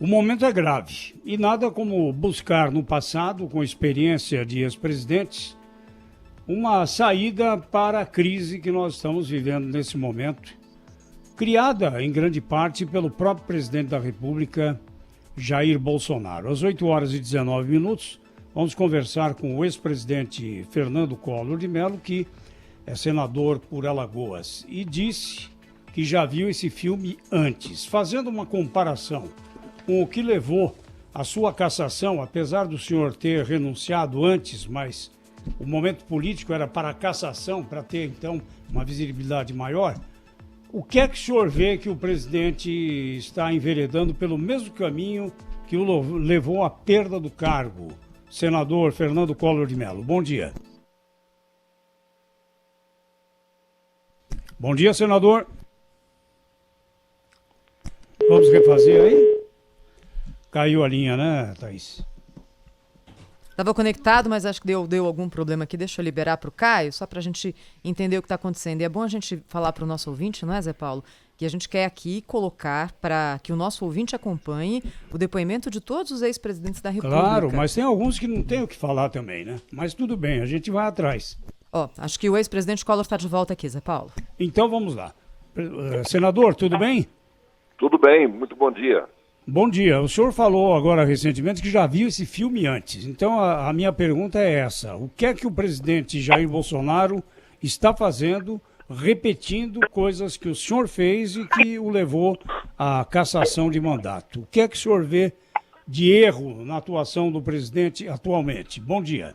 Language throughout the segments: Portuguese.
O momento é grave e nada como buscar no passado, com experiência de ex-presidentes, uma saída para a crise que nós estamos vivendo nesse momento, criada em grande parte pelo próprio presidente da República, Jair Bolsonaro. Às 8 horas e 19 minutos, vamos conversar com o ex-presidente Fernando Collor de Mello, que é senador por Alagoas, e disse que já viu esse filme antes, fazendo uma comparação com o que levou à sua cassação, apesar do senhor ter renunciado antes, mas o momento político era para a cassação, para ter então uma visibilidade maior. O que é que o senhor vê que o presidente está enveredando pelo mesmo caminho que o levou à perda do cargo? Senador Fernando Collor de Mello, bom dia. Bom dia, senador. Vamos refazer aí? Caiu a linha, né, Thaís? Estava conectado, mas acho que deu algum problema aqui. Deixa eu liberar para o Caio, só para a gente entender o que está acontecendo. E é bom a gente falar para o nosso ouvinte, não é, Zé Paulo? Que a gente quer aqui colocar para que o nosso ouvinte acompanhe o depoimento de todos os ex-presidentes da República. Claro, mas tem alguns que não tem o que falar também, né? Mas tudo bem, a gente vai atrás. Acho que o ex-presidente Collor está de volta aqui, Zé Paulo. Então vamos lá. Senador, tudo bem? Tudo bem, muito bom dia. Bom dia. O senhor falou agora recentemente que já viu esse filme antes. Então a minha pergunta é essa. O que é que o presidente Jair Bolsonaro está fazendo, repetindo coisas que o senhor fez e que o levou à cassação de mandato? O que é que o senhor vê de erro na atuação do presidente atualmente? Bom dia.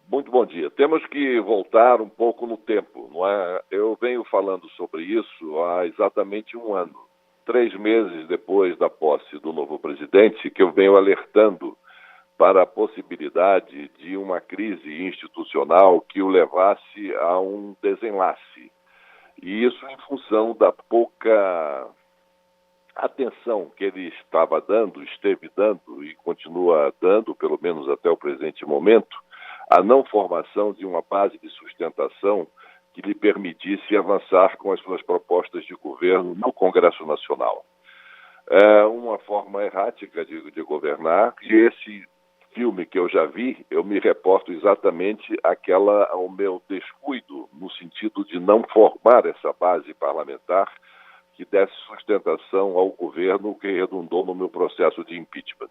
Muito bom dia. Temos que voltar um pouco no tempo, não é? Eu venho falando sobre isso há exatamente um ano. 3 meses depois da posse do novo presidente, que eu venho alertando para a possibilidade de uma crise institucional que o levasse a um desenlace. E isso em função da pouca atenção que ele esteve dando e continua dando, pelo menos até o presente momento, à não formação de uma base de sustentação que lhe permitisse avançar com as suas propostas de governo no Congresso Nacional. É uma forma errática de governar, e esse filme que eu já vi, eu me reporto exatamente ao meu descuido, no sentido de não formar essa base parlamentar que desse sustentação ao governo, que redundou no meu processo de impeachment.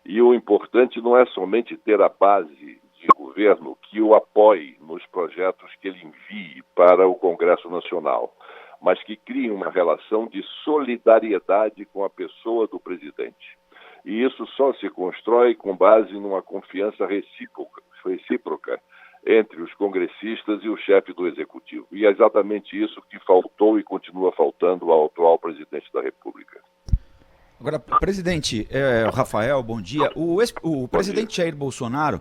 E o importante não é somente ter a base de governo que o apoie nos projetos que ele envie para o Congresso Nacional, mas que crie uma relação de solidariedade com a pessoa do presidente. E isso só se constrói com base numa confiança recíproca entre os congressistas e o chefe do Executivo. E é exatamente isso que faltou e continua faltando ao atual presidente da República. Agora, presidente, Rafael, bom dia. O presidente Jair Bolsonaro,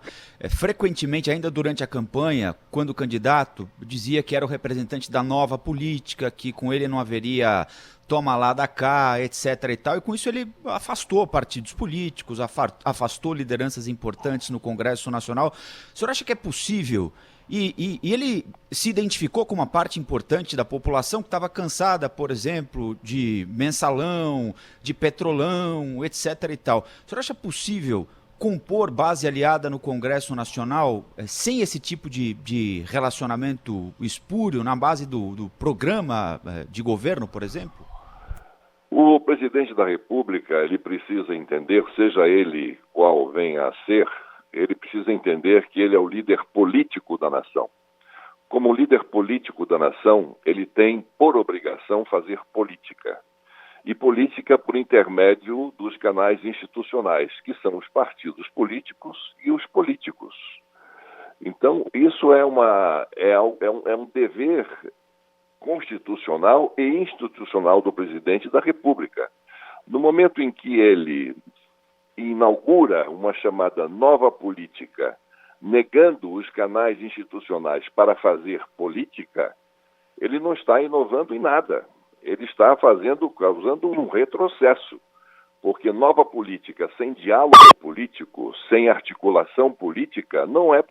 frequentemente, ainda durante a campanha, quando candidato, dizia que era o representante da nova política, que com ele não haveria toma lá da cá, etc. e tal, e com isso ele afastou partidos políticos, afastou lideranças importantes no Congresso Nacional. O senhor acha que é possível? E ele se identificou com uma parte importante da população que estava cansada, por exemplo, de mensalão, de petrolão, etc. e tal. O senhor acha possível compor base aliada no Congresso Nacional sem esse tipo de relacionamento espúrio na base do programa de governo, por exemplo? O presidente da República, ele precisa entender, seja ele qual venha a ser, ele precisa entender que ele é o líder político da nação. Como líder político da nação, ele tem por obrigação fazer política. E política por intermédio dos canais institucionais, que são os partidos políticos e os políticos. Então, isso é um dever constitucional e institucional do presidente da República. No momento em que ele inaugura uma chamada nova política, negando os canais institucionais para fazer política, ele não está inovando em nada. Ele está causando um retrocesso, porque nova política sem diálogo político, sem articulação política, não é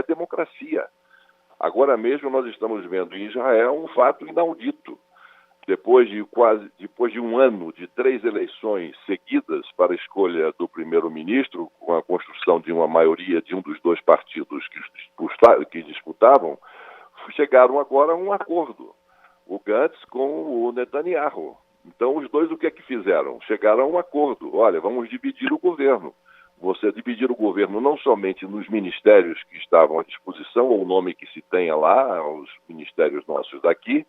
democracia. Agora mesmo nós estamos vendo em Israel um fato inaudito. depois de um ano de 3 eleições seguidas para a escolha do primeiro-ministro, com a construção de uma maioria de um dos 2 partidos que disputavam, chegaram agora a um acordo, o Gantz com o Netanyahu. Então, os dois o que é que fizeram? Chegaram a um acordo. Olha, vamos dividir o governo. Você dividir o governo não somente nos ministérios que estavam à disposição, ou o nome que se tenha lá, os ministérios nossos daqui,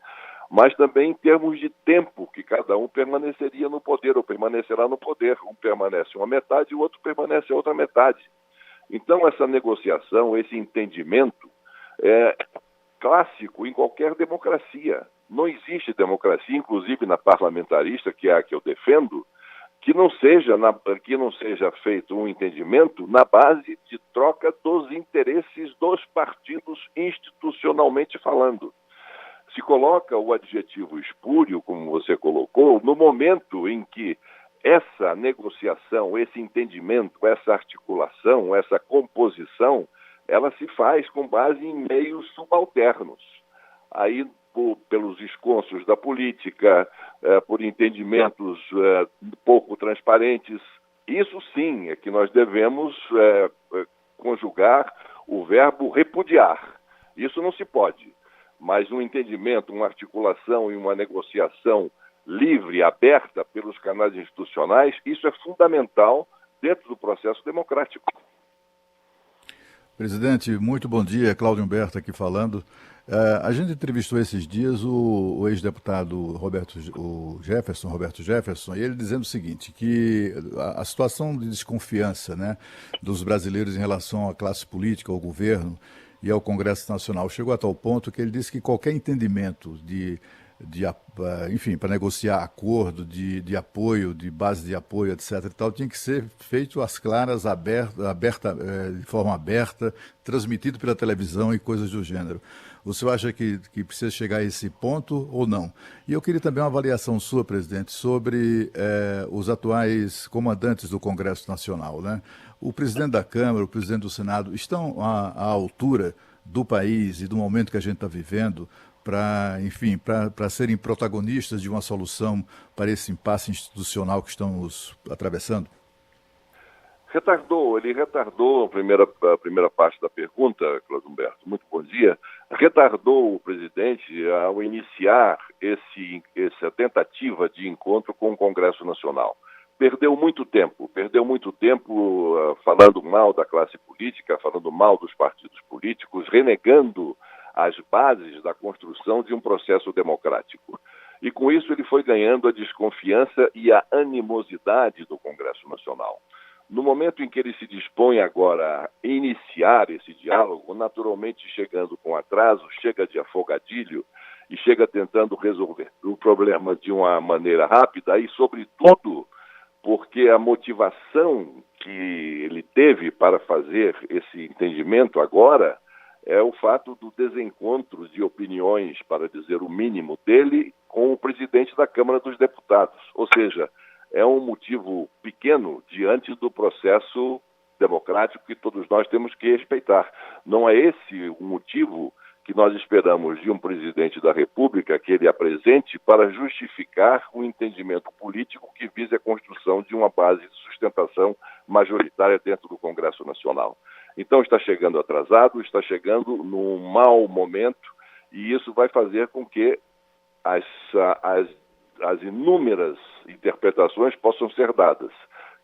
mas também em termos de tempo que cada um permaneceria no poder, ou permanecerá no poder. Um permanece uma metade e o outro permanece a outra metade. Então, essa negociação, esse entendimento é clássico em qualquer democracia. Não existe democracia, inclusive na parlamentarista, que é a que eu defendo, que não seja feito um entendimento na base de troca dos interesses dos partidos institucionalmente falando. Se coloca o adjetivo espúrio, como você colocou, no momento em que essa negociação, esse entendimento, essa articulação, essa composição, ela se faz com base em meios subalternos. Aí, pelos esconsos da política, por entendimentos pouco transparentes. Isso sim é que nós devemos conjugar o verbo repudiar. Isso não se pode. Mas um entendimento, uma articulação e uma negociação livre, aberta pelos canais institucionais, isso é fundamental dentro do processo democrático. Presidente, muito bom dia. Cláudio Humberto aqui falando. A gente entrevistou esses dias o ex-deputado Roberto Jefferson, e ele dizendo o seguinte, que a situação de desconfiança, né, dos brasileiros em relação à classe política, ao governo e ao Congresso Nacional chegou a tal ponto que ele disse que qualquer entendimento enfim, para negociar acordo de apoio, de base de apoio, etc. e tal, tinha que ser feito às claras, de forma aberta, transmitido pela televisão e coisas do gênero. O senhor acha que precisa chegar a esse ponto ou não? E eu queria também uma avaliação sua, presidente, sobre os atuais comandantes do Congresso Nacional, né? O presidente da Câmara, o presidente do Senado estão à altura do país e do momento que a gente está vivendo para serem protagonistas de uma solução para esse impasse institucional que estamos atravessando? Ele retardou a primeira parte da pergunta, Cláudio Humberto, muito bom dia, retardou o presidente ao iniciar essa tentativa de encontro com o Congresso Nacional. Perdeu muito tempo falando mal da classe política, falando mal dos partidos políticos, renegando as bases da construção de um processo democrático. E com isso ele foi ganhando a desconfiança e a animosidade do Congresso Nacional. No momento em que ele se dispõe agora a iniciar esse diálogo, naturalmente chegando com atraso, chega de afogadilho e chega tentando resolver o problema de uma maneira rápida e, sobretudo, porque a motivação que ele teve para fazer esse entendimento agora é o fato do desencontro de opiniões, para dizer o mínimo, dele com o presidente da Câmara dos Deputados. Ou seja, é um motivo pequeno diante do processo democrático que todos nós temos que respeitar. Não é esse o motivo que nós esperamos de um presidente da República que ele apresente para justificar um entendimento político que vise a construção de uma base de sustentação majoritária dentro do Congresso Nacional. Então está chegando atrasado, está chegando num mau momento e isso vai fazer com que as inúmeras interpretações possam ser dadas,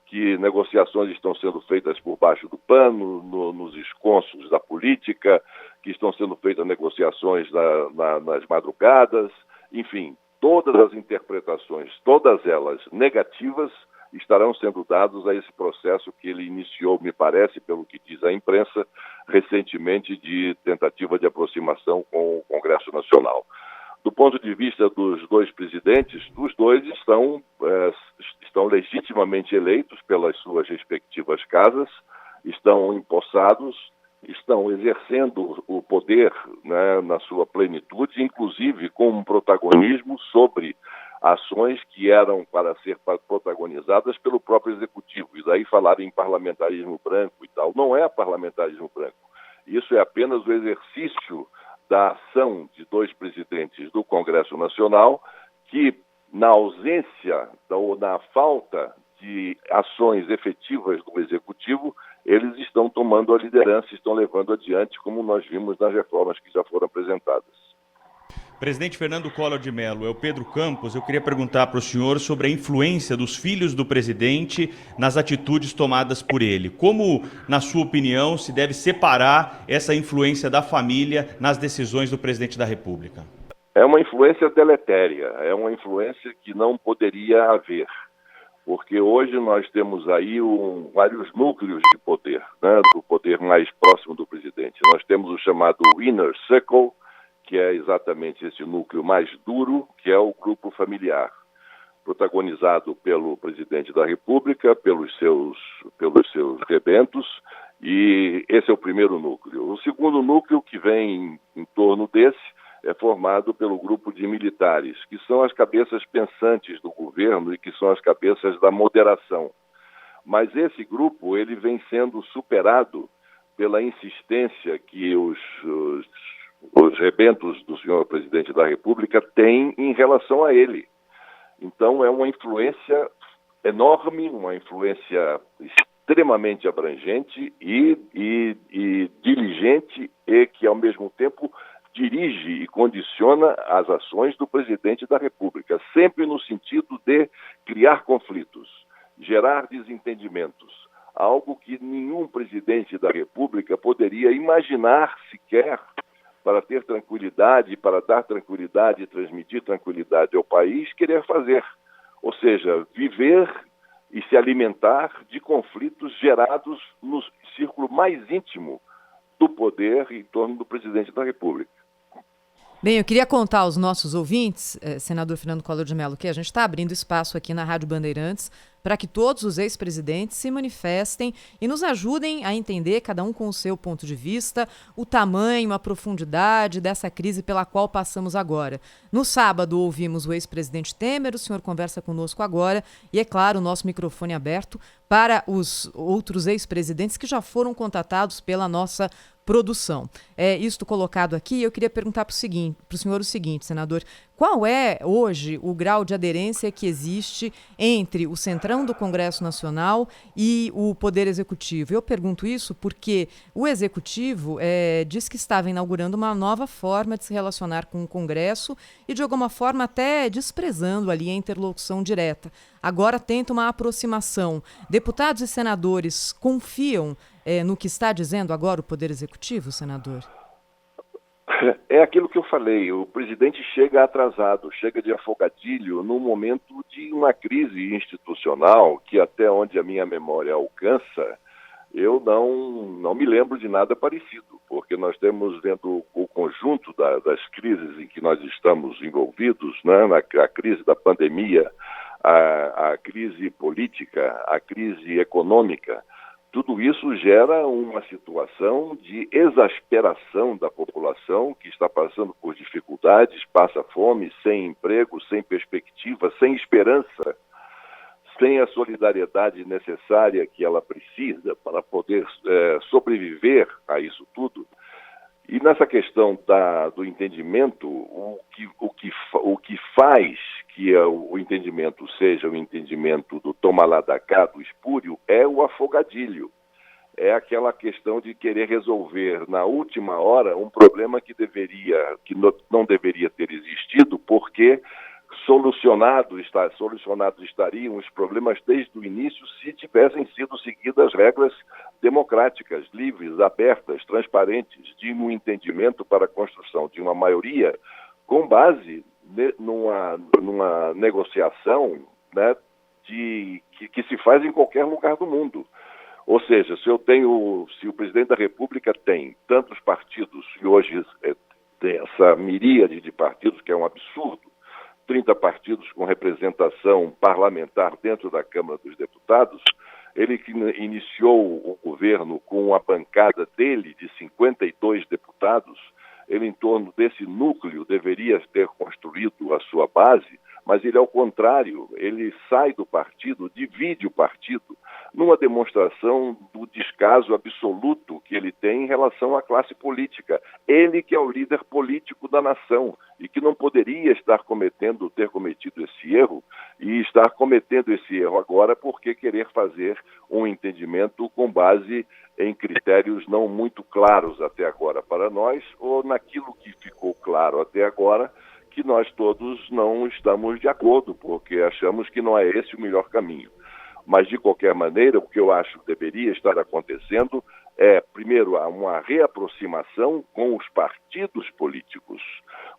que negociações estão sendo feitas por baixo do pano, nos esconsos da política, que estão sendo feitas negociações nas madrugadas, enfim, todas as interpretações, todas elas negativas, estarão sendo dados a esse processo que ele iniciou, me parece, pelo que diz a imprensa, recentemente de tentativa de aproximação com o Congresso Nacional. Do ponto de vista dos dois presidentes, os dois estão legitimamente eleitos pelas suas respectivas casas, estão empossados, estão exercendo o poder, né, na sua plenitude, inclusive com um protagonismo sobre ações que eram para ser protagonizadas pelo próprio Executivo. E daí falar em parlamentarismo branco e tal. Não é parlamentarismo branco. Isso é apenas o exercício da ação de dois presidentes do Congresso Nacional que, na ausência ou na falta de ações efetivas do Executivo, eles estão tomando a liderança, estão levando adiante, como nós vimos nas reformas que já foram apresentadas. Presidente Fernando Collor de Mello, é o Pedro Campos. Eu queria perguntar para o senhor sobre a influência dos filhos do presidente nas atitudes tomadas por ele. Como, na sua opinião, se deve separar essa influência da família nas decisões do presidente da República? É uma influência deletéria, é uma influência que não poderia haver, porque hoje nós temos aí vários núcleos de poder, né, do poder mais próximo do presidente. Nós temos o chamado Inner Circle, que é exatamente esse núcleo mais duro, que é o grupo familiar, protagonizado pelo presidente da República, pelos seus rebentos, e esse é o primeiro núcleo. O segundo núcleo, que vem em torno desse, é formado pelo grupo de militares, que são as cabeças pensantes do governo e que são as cabeças da moderação. Mas esse grupo ele vem sendo superado pela insistência que os rebentos do senhor presidente da República têm em relação a ele. Então é uma influência enorme, uma influência extremamente abrangente e diligente, e que ao mesmo tempo dirige e condiciona as ações do presidente da República, sempre no sentido de criar conflitos, gerar desentendimentos, algo que nenhum presidente da República poderia imaginar sequer, para ter tranquilidade, para dar tranquilidade e transmitir tranquilidade ao país, querer fazer. Ou seja, viver e se alimentar de conflitos gerados no círculo mais íntimo do poder em torno do presidente da República. Bem, eu queria contar aos nossos ouvintes, senador Fernando Collor de Mello, que a gente está abrindo espaço aqui na Rádio Bandeirantes para que todos os ex-presidentes se manifestem e nos ajudem a entender, cada um com o seu ponto de vista, o tamanho, a profundidade dessa crise pela qual passamos agora. No sábado ouvimos o ex-presidente Temer, o senhor conversa conosco agora e, é claro, o nosso microfone aberto para os outros ex-presidentes que já foram contatados pela nossa produção. Isto colocado aqui, eu queria perguntar para o senhor o seguinte, senador: qual é hoje o grau de aderência que existe entre o centrão do Congresso Nacional e o Poder Executivo? Eu pergunto isso porque o Executivo diz que estava inaugurando uma nova forma de se relacionar com o Congresso e, de alguma forma, até desprezando ali a interlocução direta. Agora tenta uma aproximação. Deputados e senadores confiam no que está dizendo agora o Poder Executivo, senador? É aquilo que eu falei, o presidente chega atrasado, chega de afogadilho no momento de uma crise institucional que, até onde a minha memória alcança, eu não me lembro de nada parecido, porque nós temos dentro o conjunto das crises em que nós estamos envolvidos, né, a crise da pandemia, a crise política, a crise econômica. Tudo isso gera uma situação de exasperação da população que está passando por dificuldades, passa fome, sem emprego, sem perspectiva, sem esperança, sem a solidariedade necessária que ela precisa para poder sobreviver a isso tudo. E nessa questão do entendimento, o que faz que o entendimento seja o entendimento do toma lá da cá, do espúrio, é o afogadilho. É aquela questão de querer resolver na última hora um problema que não deveria ter existido, porque solucionados estariam os problemas desde o início se tivessem sido seguidas as regras democráticas, livres, abertas, transparentes, de um entendimento para a construção de uma maioria com base numa negociação, né, que se faz em qualquer lugar do mundo. Ou seja, se o presidente da República tem tantos partidos, e hoje tem essa miríade de partidos, que é um absurdo, 30 partidos com representação parlamentar dentro da Câmara dos Deputados, ele que iniciou o governo com a bancada dele de 52 deputados, ele, em torno desse núcleo, deveria ter construído a sua base, mas ele, ao contrário, ele sai do partido, divide o partido, numa demonstração do descaso absoluto que ele tem em relação à classe política. Ele que é o líder político da nação e que não poderia ter cometido esse erro e estar cometendo esse erro agora porque querer fazer um entendimento com base em critérios não muito claros até agora para nós, ou naquilo que ficou claro até agora, que nós todos não estamos de acordo, porque achamos que não é esse o melhor caminho. Mas, de qualquer maneira, o que eu acho que deveria estar acontecendo é, primeiro, uma reaproximação com os partidos políticos,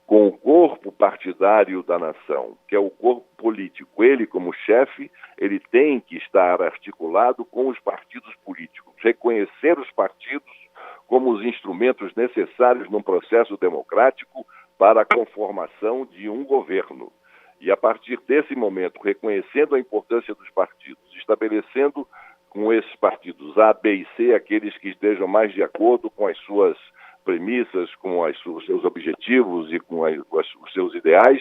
com o corpo partidário da nação, que é o corpo político. Ele, como chefe, ele tem que estar articulado com os partidos políticos, reconhecer os partidos como os instrumentos necessários num processo democrático para a conformação de um governo. E, a partir desse momento, reconhecendo a importância dos partidos, estabelecendo com esses partidos A, B e C, aqueles que estejam mais de acordo com as suas premissas, com os seus objetivos e com os seus ideais,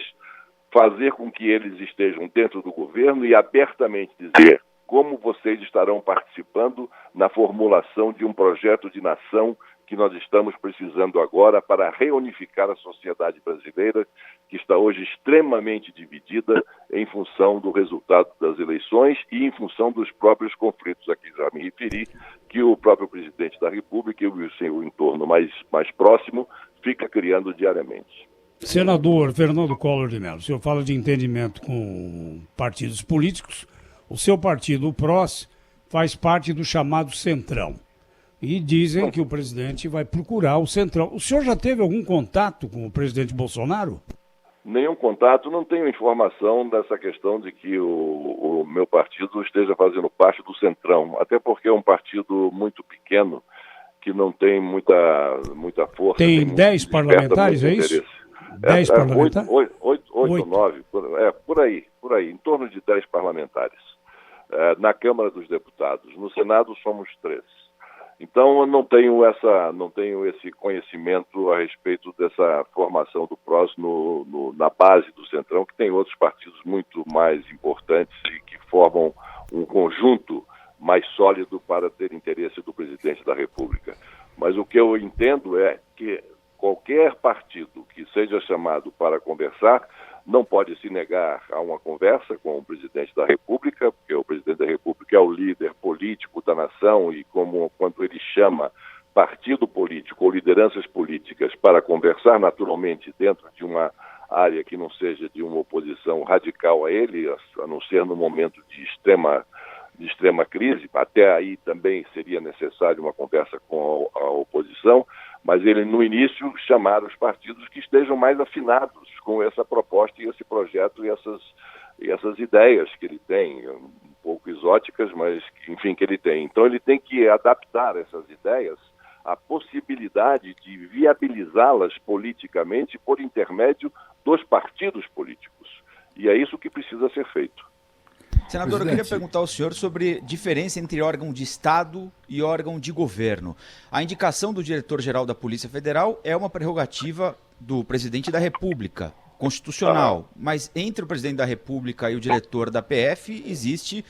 fazer com que eles estejam dentro do governo e abertamente dizer como vocês estarão participando na formulação de um projeto de nação que nós estamos precisando agora para reunificar a sociedade brasileira, que está hoje extremamente dividida em função do resultado das eleições e em função dos próprios conflitos a que já me referi, que o próprio presidente da República e o seu entorno mais próximo fica criando diariamente. Senador Fernando Collor de Mello, o senhor fala de entendimento com partidos políticos. O seu partido, o PROS, faz parte do chamado Centrão. E dizem que o presidente vai procurar o Centrão. O senhor já teve algum contato com o presidente Bolsonaro? Nenhum contato, não tenho informação dessa questão de que o meu partido esteja fazendo parte do Centrão, até porque é um partido muito pequeno, que não tem muita força. Tem 10 parlamentares, é isso? 10 parlamentares? 8 ou 9, por aí, em torno de 10 parlamentares. Na Câmara dos Deputados. No Senado somos 3. Então, eu não tenho esse conhecimento a respeito dessa formação do PROS na base do Centrão, que tem outros partidos muito mais importantes e que formam um conjunto mais sólido para ter interesse do presidente da República. Mas o que eu entendo é que qualquer partido que seja chamado para conversar não pode se negar a uma conversa com o presidente da República, porque o presidente da República é o líder político da nação e quando ele chama partido político ou lideranças políticas para conversar naturalmente dentro de uma área que não seja de uma oposição radical a ele, a não ser no momento de extrema crise, até aí também seria necessário uma conversa com a oposição, mas ele, no início, chamar os partidos que estejam mais afinados com essa proposta e esse projeto e essas ideias que ele tem, um pouco exóticas, mas, enfim, que ele tem. Então, ele tem que adaptar essas ideias à possibilidade de viabilizá-las politicamente por intermédio dos partidos políticos. E é isso que precisa ser feito. Senador, eu queria perguntar ao senhor sobre diferença entre órgão de Estado e órgão de governo. A indicação do diretor-geral da Polícia Federal é uma prerrogativa do presidente da República, constitucional. Mas entre o presidente da República e o diretor da PF existe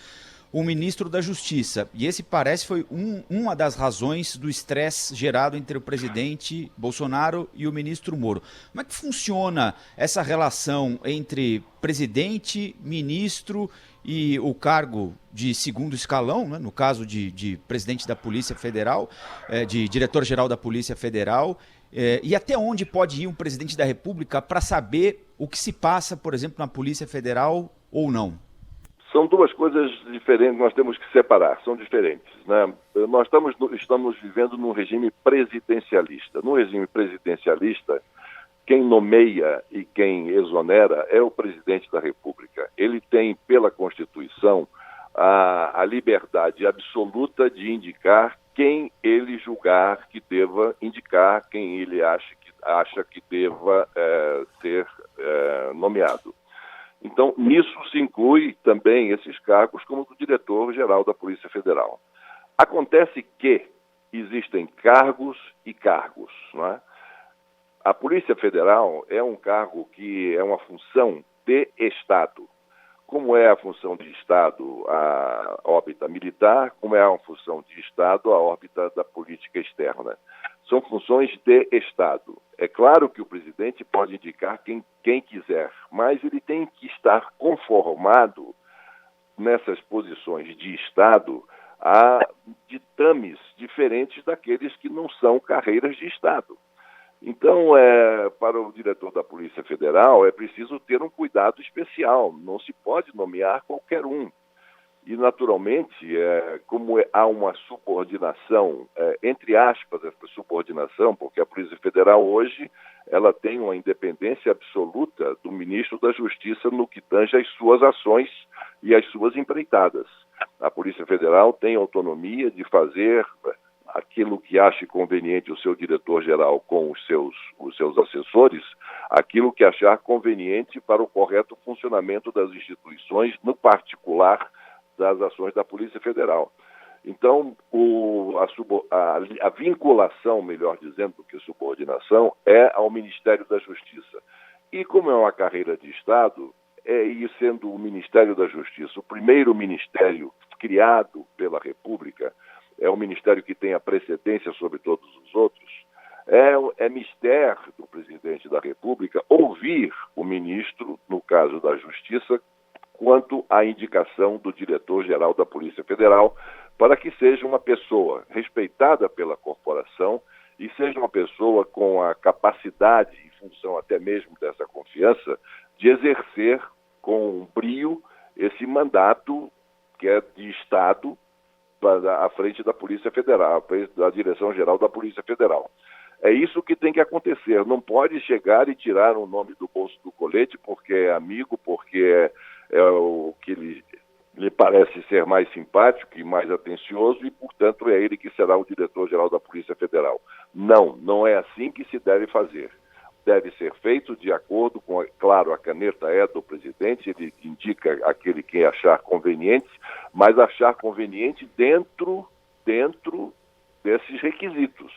o ministro da Justiça. E esse parece foi uma das razões do estresse gerado entre o presidente Bolsonaro e o ministro Moro. Como é que funciona essa relação entre presidente, ministro e o cargo de segundo escalão, né, no caso de presidente da Polícia Federal, de diretor-geral da Polícia Federal, e até onde pode ir um presidente da República para saber o que se passa, por exemplo, na Polícia Federal ou não? São duas coisas diferentes, nós temos que separar, são diferentes, né? Nós estamos vivendo num regime presidencialista. No regime presidencialista, quem nomeia e quem exonera é o presidente da República. Ele tem, pela Constituição, a liberdade absoluta de indicar quem ele julgar que deva indicar, quem ele acha que deva ser nomeado. Então, nisso se inclui também esses cargos como o diretor-geral da Polícia Federal. Acontece que existem cargos e cargos, não é? A Polícia Federal é um cargo que é uma função de Estado. Como é a função de Estado a órbita militar, como é a função de Estado a órbita da política externa. São funções de Estado. É claro que o presidente pode indicar quem quiser, mas ele tem que estar conformado nessas posições de Estado a ditames diferentes daqueles que não são carreiras de Estado. Então, para o diretor da Polícia Federal, é preciso ter um cuidado especial. Não se pode nomear qualquer um. E, naturalmente, como há uma subordinação, entre aspas, essa subordinação, porque a Polícia Federal hoje ela tem uma independência absoluta do ministro da Justiça no que tange às suas ações e às suas empreitadas. A Polícia Federal tem autonomia de fazer aquilo que ache conveniente o seu diretor-geral com os seus assessores, aquilo que achar conveniente para o correto funcionamento das instituições, no particular das ações da Polícia Federal. Então, a vinculação, melhor dizendo do que subordinação, é ao Ministério da Justiça. E como é uma carreira de Estado, e sendo o Ministério da Justiça o primeiro ministério criado pela República, é um ministério que tem a precedência sobre todos os outros, é mistério do presidente da República ouvir o ministro, no caso da Justiça, quanto à indicação do diretor-geral da Polícia Federal, para que seja uma pessoa respeitada pela corporação e seja uma pessoa com a capacidade, em função até mesmo dessa confiança, de exercer com brio esse mandato que é de Estado à frente da Polícia Federal, à frente da Direção-Geral da Polícia Federal. É isso que tem que acontecer. Não pode chegar e tirar o nome do bolso do colete porque é amigo, porque é o que lhe parece ser mais simpático e mais atencioso e, portanto, é ele que será o diretor-geral da Polícia Federal. Não é assim que se deve fazer. Deve ser feito de acordo com, claro, a caneta é do presidente, ele indica aquele que achar conveniente, mas achar conveniente dentro desses requisitos,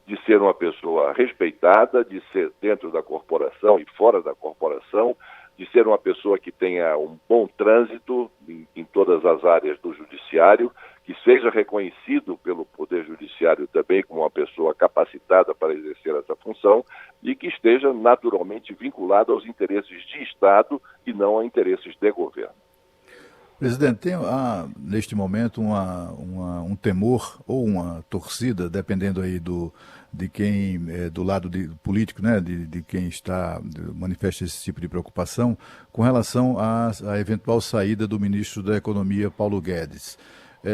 de ser uma pessoa respeitada, de ser dentro da corporação e fora da corporação, de ser uma pessoa que tenha um bom trânsito em todas as áreas do judiciário, que seja reconhecido pelo Poder Judiciário também como uma pessoa capacitada para exercer essa função e que esteja naturalmente vinculado aos interesses de Estado e não a interesses de governo. Presidente, há neste momento um temor ou uma torcida, dependendo aí de quem do lado político, né, de quem manifesta esse tipo de preocupação, com relação à eventual saída do ministro da Economia, Paulo Guedes.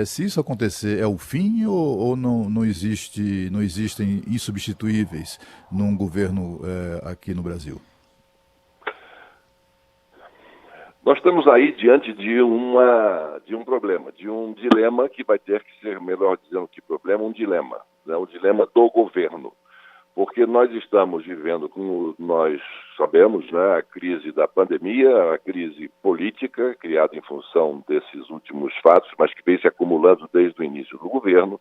Se isso acontecer, é o fim ou não existem insubstituíveis num governo aqui no Brasil? Nós estamos aí diante de um problema, de um dilema que vai ter que ser, melhor dizendo que problema, um dilema, né? O dilema do governo. Porque nós estamos vivendo, como nós sabemos, né, a crise da pandemia, a crise política, criada em função desses últimos fatos, mas que vem se acumulando desde o início do governo,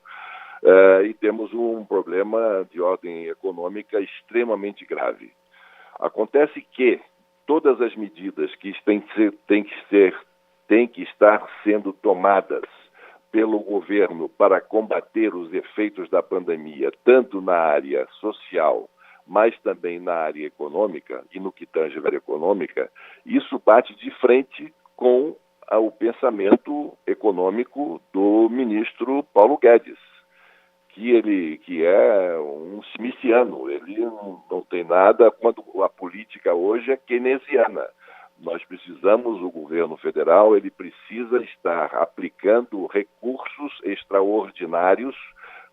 e temos um problema de ordem econômica extremamente grave. Acontece que todas as medidas que têm que estar sendo tomadas pelo governo para combater os efeitos da pandemia, tanto na área social, mas também na área econômica, e no que tange a área econômica, isso bate de frente com o pensamento econômico do ministro Paulo Guedes, que é um smithiano, ele não tem nada, quando a política hoje é keynesiana. Nós precisamos, o governo federal, ele precisa estar aplicando recursos extraordinários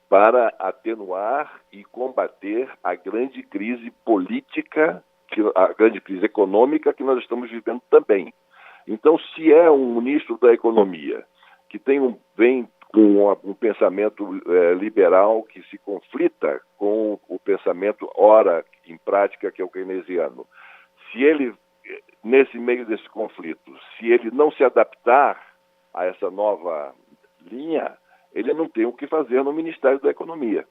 para atenuar e combater a grande crise política, a grande crise econômica que nós estamos vivendo também. Então, se é um ministro da Economia que vem com um pensamento liberal que se conflita com o pensamento, ora, em prática, que é o keynesiano, se ele, nesse meio desse conflito, se ele não se adaptar a essa nova linha, ele não tem o que fazer no Ministério da Economia.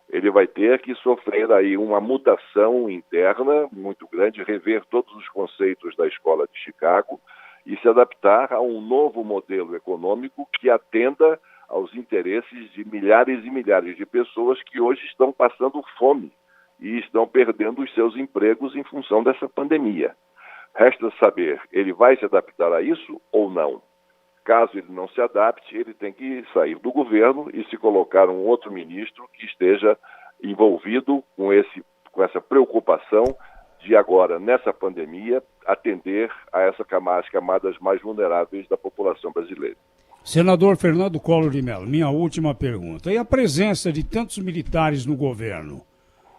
ele vai ter que sofrer aí uma mutação interna muito grande, rever todos os conceitos da Escola de Chicago e se adaptar a um novo modelo econômico que atenda aos interesses de milhares e milhares de pessoas que hoje estão passando fome e estão perdendo os seus empregos em função dessa pandemia. Resta saber, ele vai se adaptar a isso ou não? Caso ele não se adapte, ele tem que sair do governo e se colocar um outro ministro que esteja envolvido com essa preocupação de agora, nessa pandemia, atender a as camadas mais vulneráveis da população brasileira. Senador Fernando Collor de Mello, minha última pergunta. E a presença de tantos militares no governo,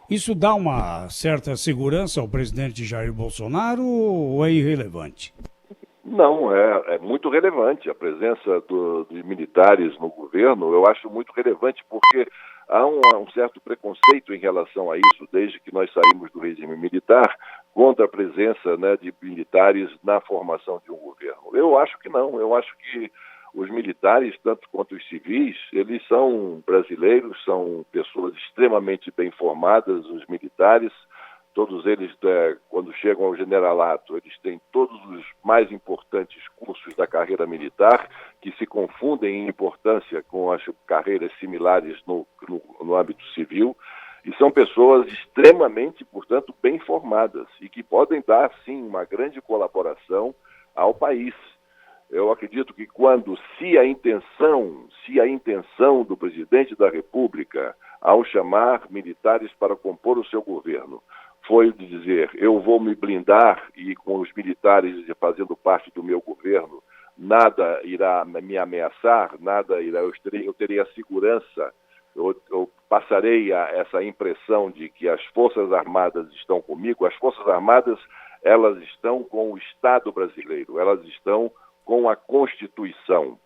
isso dá uma certa segurança ao presidente Jair Bolsonaro ou é irrelevante? Não, é muito relevante a presença de militares no governo. Eu acho muito relevante porque há um certo preconceito em relação a isso, desde que nós saímos do regime militar, contra a presença, né, de militares na formação de um governo. Eu acho que não. Eu acho que os militares, tanto quanto os civis, eles são brasileiros, são pessoas extremamente bem formadas, os militares. Todos eles, quando chegam ao generalato, eles têm todos os mais importantes cursos da carreira militar, que se confundem em importância com as carreiras similares no âmbito civil, e são pessoas extremamente, portanto, bem formadas, e que podem dar, sim, uma grande colaboração ao país. Eu acredito que se a intenção do presidente da República, ao chamar militares para compor o seu governo, foi de dizer, eu vou me blindar e com os militares fazendo parte do meu governo, nada irá me ameaçar, eu terei a segurança, eu passarei essa impressão de que as Forças Armadas estão comigo. As Forças Armadas, elas estão com o Estado brasileiro, elas estão com a Constituição.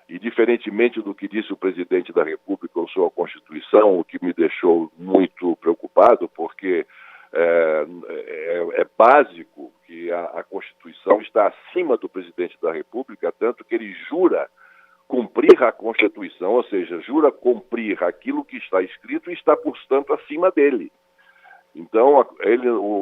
E, diferentemente do que disse o presidente da República, eu sou a Constituição, o que me deixou muito preocupado, porque é básico que a Constituição está acima do presidente da República, tanto que ele jura cumprir a Constituição, ou seja, jura cumprir aquilo que está escrito e está, portanto, acima dele. Então,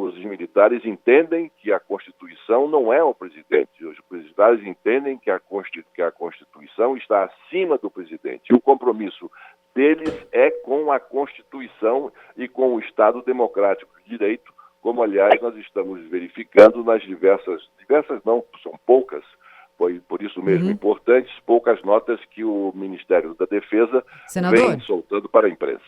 os militares entendem que a Constituição não é o presidente. Os militares entendem que a Constituição está acima do presidente. E o compromisso deles é com a Constituição e com o Estado Democrático de Direito, como, aliás, nós estamos verificando nas diversas não, são poucas, por isso mesmo importantes, poucas notas que o Ministério da Defesa vem soltando para a imprensa.